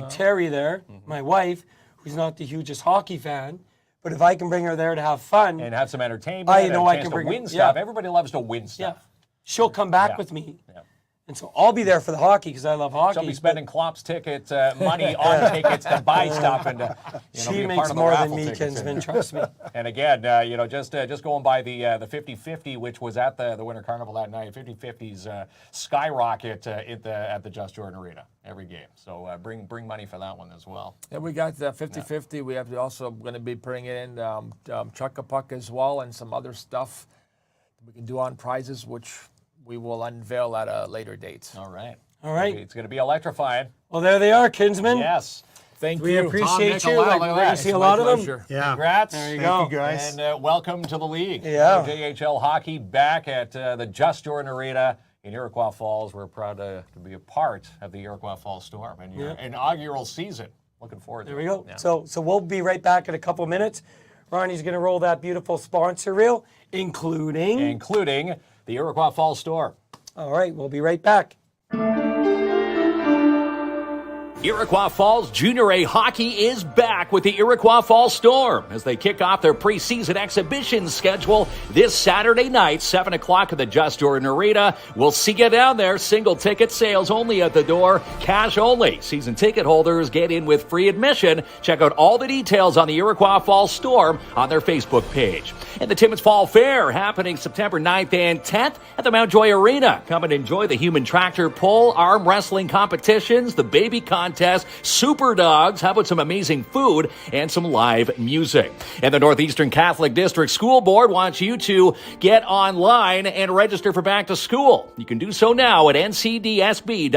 Terry there, my wife, who's not the hugest hockey fan, but if I can bring her there to have fun and have some entertainment, I know and a I chance can to bring win it. stuff. Yeah. Everybody loves to win yeah, stuff. she'll come back Yeah. with me. Yeah. And so I'll be there for the hockey because I love hockey. She'll be spending Klopp's ticket money on tickets to buy stuff and be She a makes part of the more than raffle me, tickets. Kinsman, trust me. And again, just going by the 50-50, which was at the Winter Carnival that night. 50-50s skyrocket at the Just Jordan Arena every game. So bring money for that one as well. And we got the 50-50. We have also going to be bringing in Chuck-a-Puck as well and some other stuff we can do on prizes, which we will unveil at a later date. All right. All right. It's going to be electrifying. Well, there they are, Kinsman. Yes. Thank We you. appreciate Tom you. Nicolau, Like, look at we're going that. to see a It's lot my of them. pleasure. Yeah. Congrats. There you Thank go. you, guys. And welcome to the league. Yeah. JHL hockey back at the Just Jordan Arena in Iroquois Falls. We're proud to be a part of the Iroquois Falls Storm and your inaugural season. Looking forward to it. There we go. Yeah. So we'll be right back in a couple minutes. Ronnie's going to roll that beautiful sponsor reel, including the Iroquois Falls Storm. All right, we'll be right back. Iroquois Falls Junior A hockey is back with the Iroquois Falls Storm as they kick off their preseason exhibition schedule this Saturday night, 7 o'clock at the Just Jordan Arena. We'll see you down there. Single ticket sales only at the door, cash only. Season ticket holders get in with free admission. Check out all the details on the Iroquois Falls Storm on their Facebook page. And the Timmins Fall Fair happening September 9th and 10th at the Mount Joy Arena. Come and enjoy the human tractor pull, arm wrestling competitions, the baby contest, super dogs, how about some amazing food and some live music. And the Northeastern Catholic District School Board wants you to get online and register for back to school. You can do so now at ncdsb.on.ca.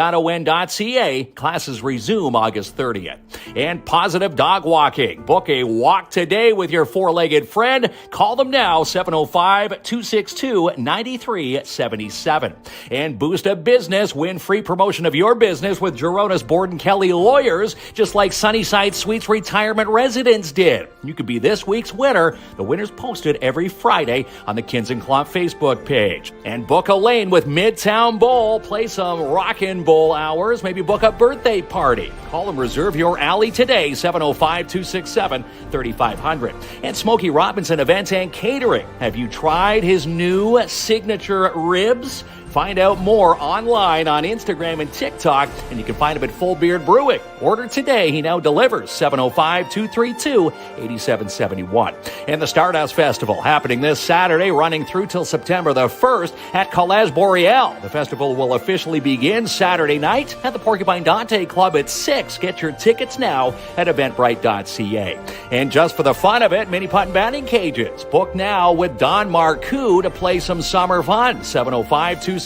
Classes resume August 30th. And Positive Dog Walking. Book a walk today with your four-legged friend. Call them now, 705-262-9377. And Boost a Business. Win free promotion of your business with Girona's Board & Kelly Valley lawyers, just like Sunnyside Suites retirement residents did. You could be this week's winner. The winner's posted every Friday on the KINZ and KLOMP Facebook page. And book a lane with Midtown Bowl. Play some rockin' bowl hours. Maybe book a birthday party. Call and reserve your alley today, 705-267-3500. And Smokey Robinson Events and Catering. Have you tried his new signature ribs? Find out more online on Instagram and TikTok, and you can find him at Full Beard Brewing. Order today. He now delivers, 705-232-8771. And the Stardust Festival happening this Saturday, running through till September the 1st at Calais Boreal. The festival will officially begin Saturday night at the Porcupine Dante Club at 6. Get your tickets now at eventbrite.ca. And just for the fun of it, mini putt and batting cages. Book now with Don Marcoux to play some summer fun, 705-264-7888.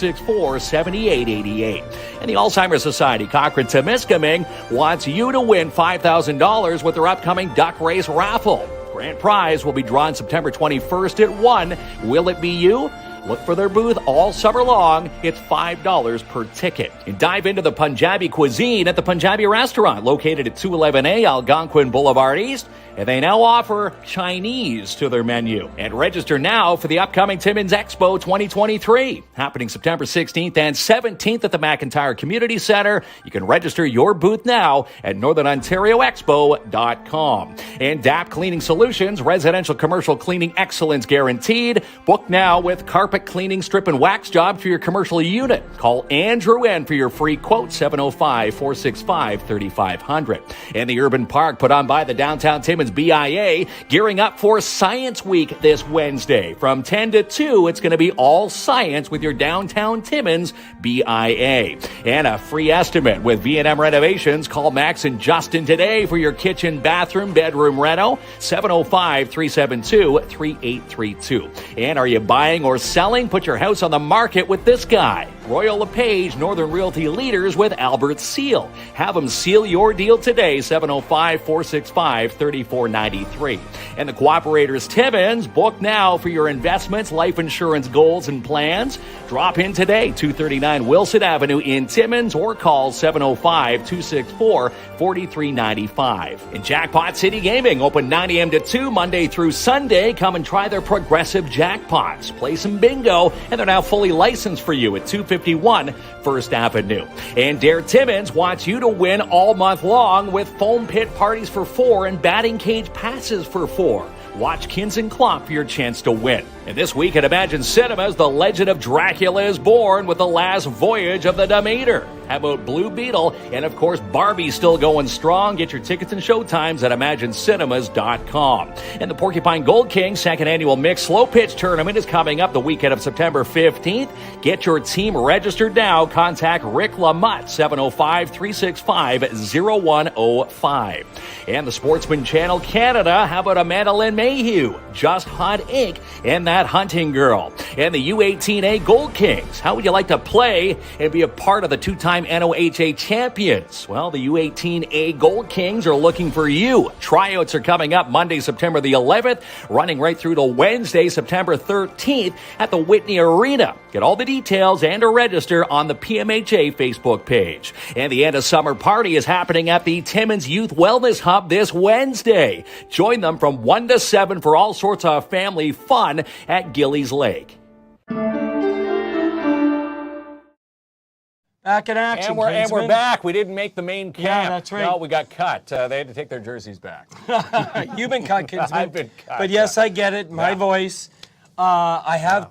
And the Alzheimer's Society, Cochrane-Temiskaming, wants you to win $5,000 with their upcoming duck race raffle. Grand prize will be drawn September 21st at 1. Will it be you? Look for their booth all summer long. It's $5 per ticket. And dive into the Punjabi cuisine at the Punjabi restaurant located at 211A Algonquin Boulevard East. And they now offer Chinese to their menu. And register now for the upcoming Timmins Expo 2023, happening September 16th and 17th at the McIntyre Community Center. You can register your booth now at northernontarioexpo.com. And DAP Cleaning Solutions, residential commercial cleaning excellence guaranteed. Book now with carpet cleaning, strip and wax jobs for your commercial unit. Call Andrew N for your free quote, 705-465-3500. And the Urban Park put on by the Downtown Timmins BIA, gearing up for Science Week this Wednesday. From 10 to 2, it's going to be all science with your Downtown Timmins BIA. And a free estimate with V&M Renovations. Call Max and Justin today for your kitchen, bathroom, bedroom reno, 705-372-3832. And are you buying or selling? Put your house on the market with this guy. Royal LePage, Northern Realty Leaders with Albert Seal. Have them seal your deal today, 705-465-3493. And the Cooperators Timmins, book now for your investments, life insurance goals and plans. Drop in today, 239 Wilson Avenue in Timmins, or call 705-264-4395. And Jackpot City Gaming, open 9 a.m. to 2 Monday through Sunday. Come and try their progressive jackpots. Play some bingo, and they're now fully licensed for you at 251 First Avenue. And Dare Timmins wants you to win all month long with foam pit parties for 4 and batting cage passes for 4. Watch KINZ and KLOMP for your chance to win. And this week at Imagine Cinemas, the legend of Dracula is born with the last voyage of the Demeter. How about Blue Beetle? And of course, Barbie's still going strong. Get your tickets and showtimes at ImagineCinemas.com. And the Porcupine Gold King second annual mixed slow pitch tournament is coming up the weekend of September 15th. Get your team registered now. Contact Rick Lamotte, 705-365-0105. And the Sportsman Channel Canada, how about Amanda Lynn Mayhew, Just Hunt Inc., and That Hunting Girl. And the U18A Gold Kings, how would you like to play and be a part of the two-time NOHA champions? Well, the U18A Gold Kings are looking for you. Tryouts are coming up Monday, September the 11th, running right through to Wednesday, September 13th at the Whitney Arena. Get all the details and to register on the PMHA Facebook page. And the end of summer party is happening at the Timmins Youth Wellness Hub this Wednesday. Join them from 1 to 7 for all sorts of family fun at Gillies Lake. Back in action, And we're Kinsman. back. We didn't make the main camp. Yeah, that's right. No, we got cut. They had to take their jerseys back. You've been cut, Kinsman. I've been cut. But yes, I get it. My Yeah. voice. I have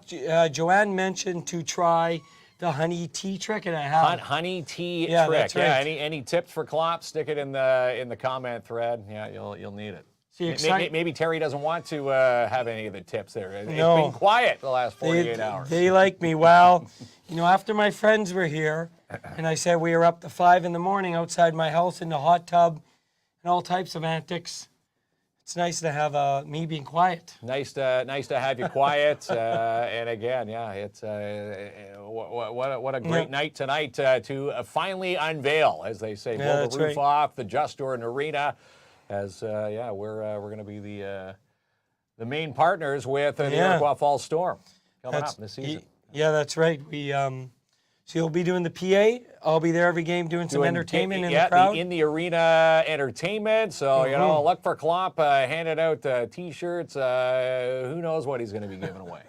Joanne mentioned to try the honey tea trick, and I have. Honey tea Yeah, trick. that's right. Yeah. Any tips for KLOMP? Stick it in the comment thread. Yeah, you'll need it. See, Maybe Terry doesn't want to have any of the tips there. It's No. been quiet the last 48 hours. They like me. Well, after my friends were here, and I said we were up to 5 in the morning outside my house in the hot tub, and all types of antics. It's nice to have me being quiet. Nice to have you quiet. And again, yeah, it's what a great night tonight to finally unveil, as they say, blow the roof off the Just Jordan Arena. As we're going to be the main partners with the Iroquois Falls Storm coming up this season. Yeah, that's right. We So you'll be doing the PA. I'll be there every game doing some Doing entertainment in yeah, the crowd. in the arena entertainment. So, you know, look for Klomp handing out T-shirts. Who knows what he's going to be giving away.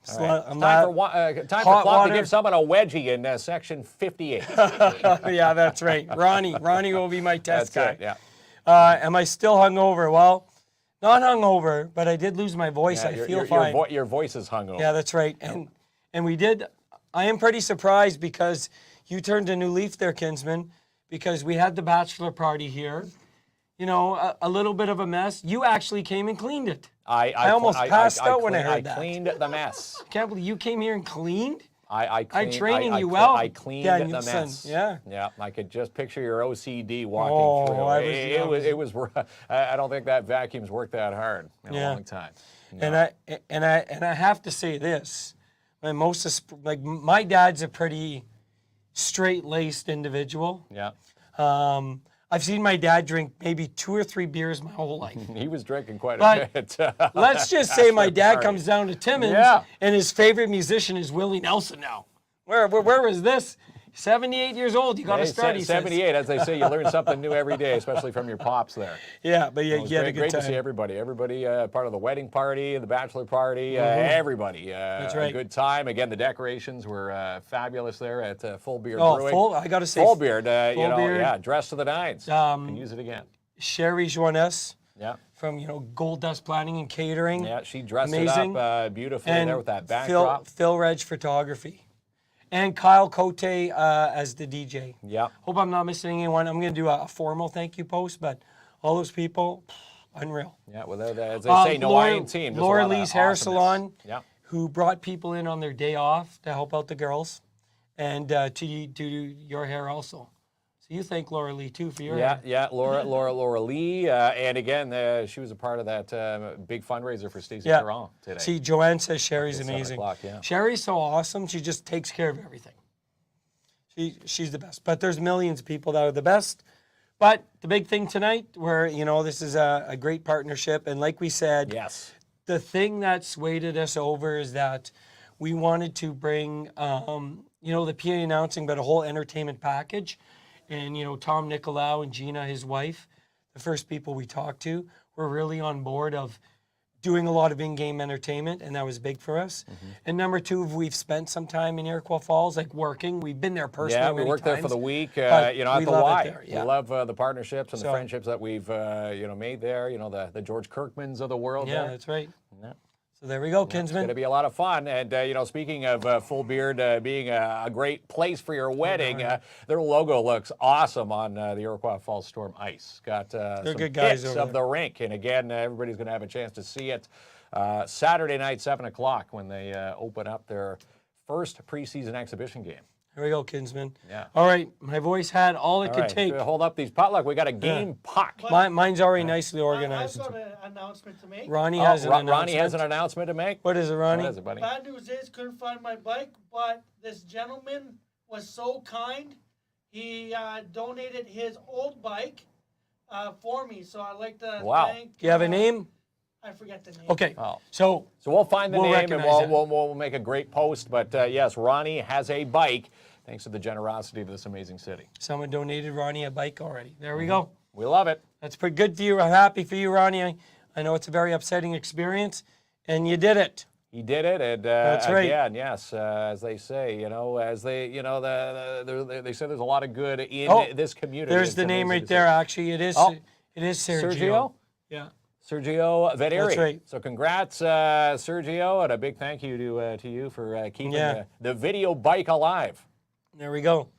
All right. I'm Time for hot Klomp water. to give someone a wedgie in section 58. Yeah, that's right. Ronnie will be my test That's guy. it, yeah. Am I still hungover? Well, not hungover, but I did lose my voice. Yeah, I feel fine. Your voice is hungover. Yeah, that's right. And we did. I am pretty surprised because you turned a new leaf there, Kinsman, because we had the bachelor party here. You know, a little bit of a mess. You actually came and cleaned it. I almost passed out when I heard that. I cleaned the mess. Can't believe you came here and cleaned. I'm training you well. I cleaned the Danielson. mess. Yeah. Yeah. I could just picture your OCD walking through. It was. I don't think that vacuum's worked that hard in a long time. No. And I have to say this. My dad's a pretty straight-laced individual. Yeah. I've seen my dad drink maybe 2 or 3 beers my whole life. He was drinking quite a But bit. let's just say my dad party. comes down to Timmins, Yeah. and his favorite musician is Willie Nelson now. Where was this? 78 years old. You got to Hey, start. He 78, as they say, you learn something new every day, especially from your pops there. says. Yeah, but yeah, It was you had a great good to see time. everybody. Everybody part of the wedding party, the bachelor party, everybody. That's A right. good time. Again, the decorations were fabulous there at Full Beard Oh, Brewing. I got to say, Full Beard, Full Beard. yeah, dressed to the nines. Can use it again. Sherry Joannès Yeah. from Gold Dust Planning and Catering. Yeah, she dressed Amazing. it up beautifully And there with that backdrop. Phil Reg Photography. And Kyle Cote as the DJ. Yeah. Hope I'm not missing anyone. I'm going to do a formal thank you post, but all those people, unreal. Yeah, well, as they say, no I in team. Just a Laura lot of Lee's Hair awesomeness. Salon, Yeah. who brought people in on their day off to help out the girls and to do your hair also. So you thank Laura Lee too for your hair. Yeah, Laura Lee, and again, she was a part of that big fundraiser for Stacey Caron today. See, Joanne says Sherry's At 7 amazing. o'clock, yeah. Sherry's so awesome. She just takes care of everything. She's the best. But there's millions of people that are the best. But the big thing tonight, where this is a great partnership, and like we said, Yes. the thing that swayed us over is that we wanted to bring, the PA announcing, but a whole entertainment package. And, Tom Nicolau and Gina, his wife, the first people we talked to, were really on board of doing a lot of in-game entertainment, and that was big for us. And number 2, we've spent some time in Iroquois Falls, working. We've been there personally Yeah, we many worked there for times, the week, but at we the love it Y. there, yeah. We love the partnerships and the So- friendships that we've, made there. The George Kirkmans of the world Yeah, there. that's right. Yeah. So there we go, It's going Kinsman. to be a lot of fun. And, speaking of Full Beard being a great place for your wedding, their logo looks awesome on the Iroquois Falls Storm ice. Got some good guys pics over of the rink. And again, everybody's going to have a chance to see it Saturday night, 7 o'clock, when they open up their first preseason exhibition game. Here we go, Kinsman. Yeah. All right, my voice had all it All could right, take. hold up these potluck. We got a game puck. Mine's already nicely organized. I've got an announcement to make. Ronnie has an announcement. Ronnie has an announcement to make. What is it, Ronnie? What is it, buddy? Bad news is couldn't find my bike, but this gentleman was so kind. He donated his old bike for me, so I'd like to thank. Do you have a name? I forget the name. Okay. Oh. So we'll find the We'll name and recognize it. we'll make a great post. But yes, Ronnie has a bike thanks to the generosity of this amazing city. someone donated Ronnie a bike already. There we go. We love it. That's pretty good for you. I'm happy for you, Ronnie. I know it's a very upsetting experience, and you did it. He did it, and That's right. again, yes, as they say, they say there's a lot of good in this community. There's It's the name amazing right to see. there. Actually, it is. Oh. It is Sergio. Sergio? Yeah. Sergio Vederi. That's right. So congrats, Sergio, and a big thank you to you for keeping the video bike alive. There we go.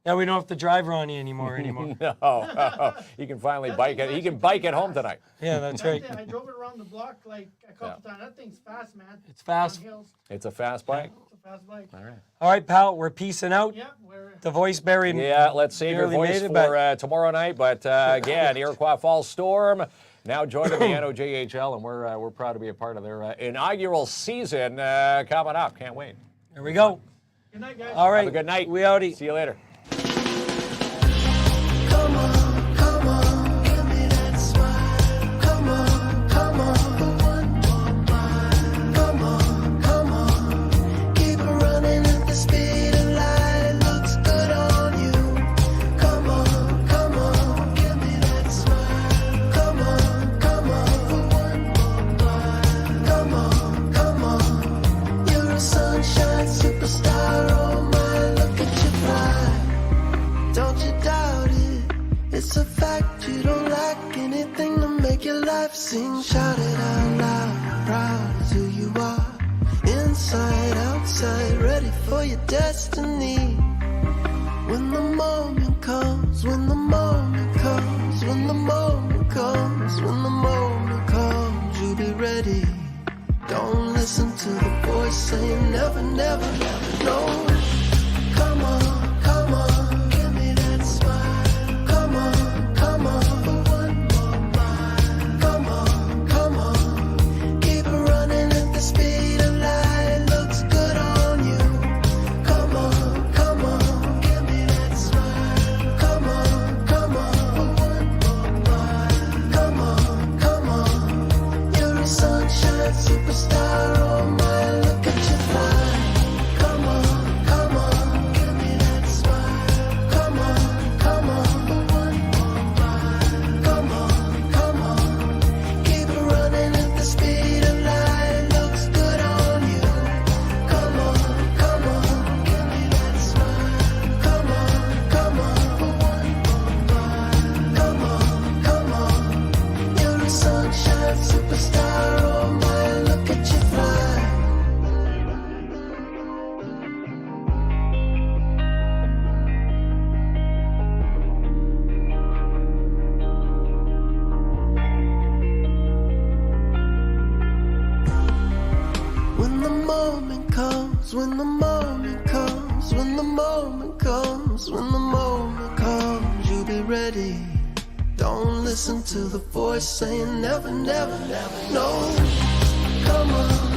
Now we don't have to drive Ronnie anymore. No, he can finally bike it. He can bike it home tonight. Yeah, that's right. I drove it around the block like a couple times. That thing's fast, man. It's fast. On hills. It's a fast bike. It's a fast bike. All right. All right, pal. We're peacing out. Yeah, we're. The voice buried. Yeah, let's save your barely voice made it, for but- tomorrow night. But again, Iroquois Falls Storm now joining the NOJHL, and we're proud to be a part of their inaugural season coming up. Can't wait. There we go. Good night, guys. All right. Have a good night. We outie. See you later. Come on, give me that smile. Come on, for one more mile. Come on, keep it running. It's a fact you don't lack anything to make your life sing. Shout it out loud, proud is who you are. Inside, outside, ready for your destiny. When the moment comes, when the moment comes, when the moment comes, when the moment comes, you'll be ready. Don't listen to the voice saying never, never, never, no. Come on, come on, give me that smile. Come on, come on, for one more mile. Come on, come on, keep running at the speed of light. Looks good on you. Come on, come on, give me that smile. Come on, come on, for one more mile. Come on, come on, you're a sunshine superstar. Oh my, look at you fly. Come on, come on, give me that smile. Come on, come on, for one more mile. Come on, come on, keep running at the speed of light. Looks good on you. Come on, come on, give me that smile. Come on, for one more mile. Come on, come on, you're a sunshine superstar. Oh my, look at you fly. When the moment comes, when the moment comes, when the moment comes, when the moment comes, you'll be ready. Don't listen to the voice saying never, never, never, no. Come on.